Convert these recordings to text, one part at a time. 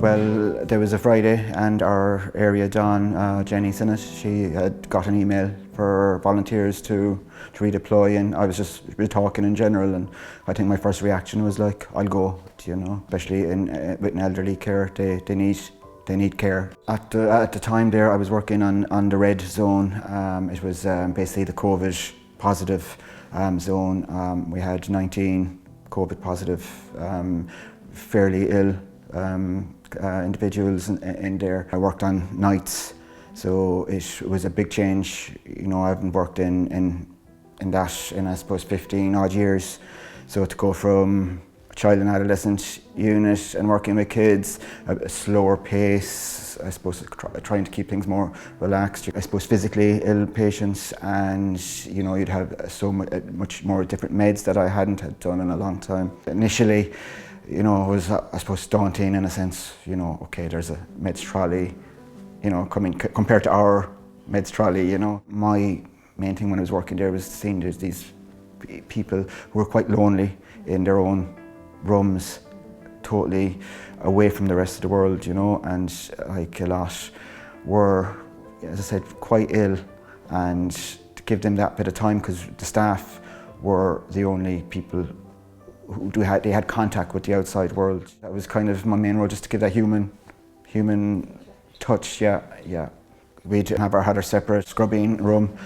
Well, there was a Friday and our area Don, Jenny Sinnott, she had got an email for volunteers to redeploy, and I was just talking in general, and I think my first reaction was like, I'll go, you know, especially with an elderly care, they need care. At the time there, I was working on the red zone. It was basically the COVID positive zone. We had 19 COVID positive, fairly ill individuals in there. I worked on nights, so it was a big change. You know, I haven't worked in that in I suppose 15 odd years. So to go from a child and adolescent unit and working with kids, a slower pace, I suppose trying to keep things more relaxed. I suppose physically ill patients, and you know, you'd have so much more different meds that I hadn't had done in a long time. Initially, you know, it was, I suppose, daunting in a sense. You know, okay, there's a meds trolley, you know, coming compared to our meds trolley. You know, my main thing when I was working there was seeing there's these people who were quite lonely in their own rooms, totally away from the rest of the world. You know, and like a lot were, as I said, quite ill, and to give them that bit of time, because the staff were the only people they had contact with the outside world. That was kind of my main role, just to give that human touch. Yeah. We'd had our separate scrubbing room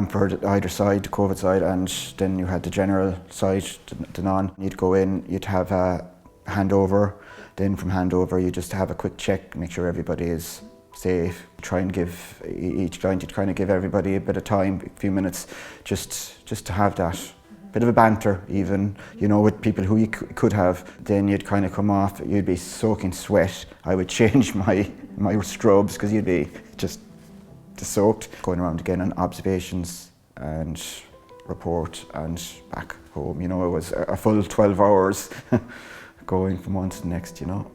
for either side, the COVID side, and then you had the general side, the non. You'd go in, you'd have a handover. Then from handover, you just have a quick check, make sure everybody is safe. Try and give each client, you'd kind of give everybody a bit of time, a few minutes, just to have that bit of a banter, even, you know, with people who you could have. Then you'd kind of come off, you'd be soaking sweat. I would change my strobes because you'd be just soaked. Going around again on observations and report and back home. You know, it was a full 12 hours going from one to the next, you know.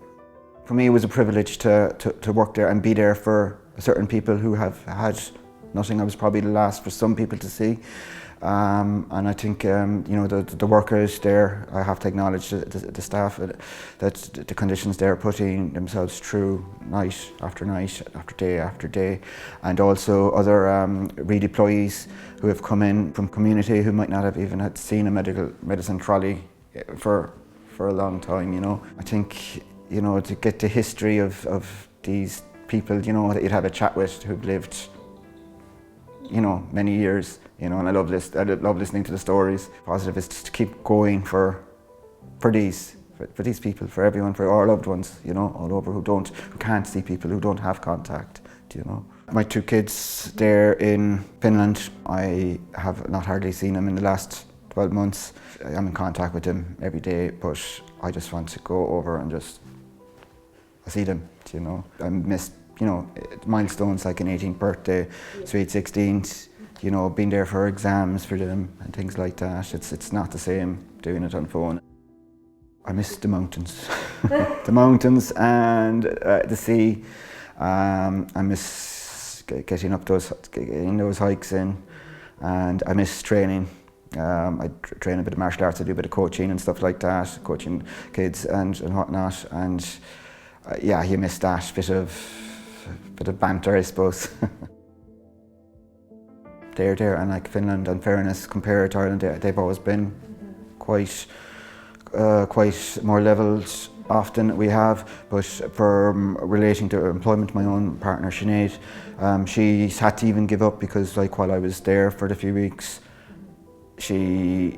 For me, it was a privilege to work there and be there for certain people who have had nothing. I was probably the last for some people to see. And I think, you know, the workers there, I have to acknowledge the staff, that the conditions they're putting themselves through night after day after day, and also other redeployees who have come in from community who might not have even had seen a medicine trolley for a long time, you know. I think, you know, to get the history of these people, you know, that you'd have a chat with who've lived, you know, many years, you know, and I love listening to the stories. Positive is just to keep going for these people, for everyone, for our loved ones, you know, all over who can't see people, who don't have contact, you know. My two kids, they're in Finland. I have not hardly seen them in the last 12 months. I'm in contact with them every day, but I just want to go over and just see them, you know. I missed, you know, milestones like an 18th birthday, sweet 16th, you know, being there for exams for them and things like that. It's not the same doing it on phone. I miss the mountains, the mountains and the sea. I miss getting those hikes in, and I miss training. I train a bit of martial arts, I do a bit of coaching and stuff like that, coaching kids and whatnot, and yeah, you miss that bit of banter, I suppose. They're and like Finland, in fairness, compared to Ireland, they've always been quite more levelled often we have, but for relating to employment, my own partner Sinead, she's had to even give up because, like, while I was there for the few weeks, she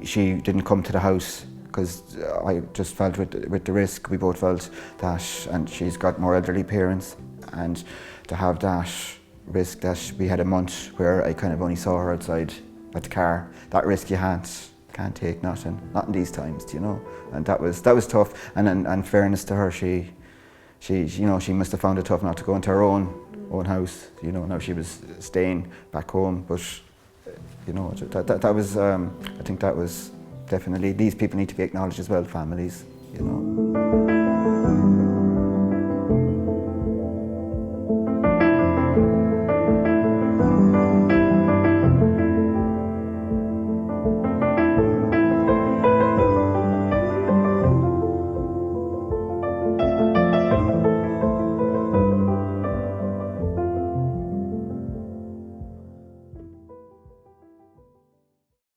didn't come to the house because I just felt with the risk, we both felt that, and she's got more elderly parents, and to have that risk that we had a month where I kind of only saw her outside at the car, that risk you can't take, not in these times, you know, and that was tough. And fairness to her, she you know, she must have found it tough not to go into her own house, you know. Now she was staying back home, but you know, that was I think that was definitely, these people need to be acknowledged as well, families, you know.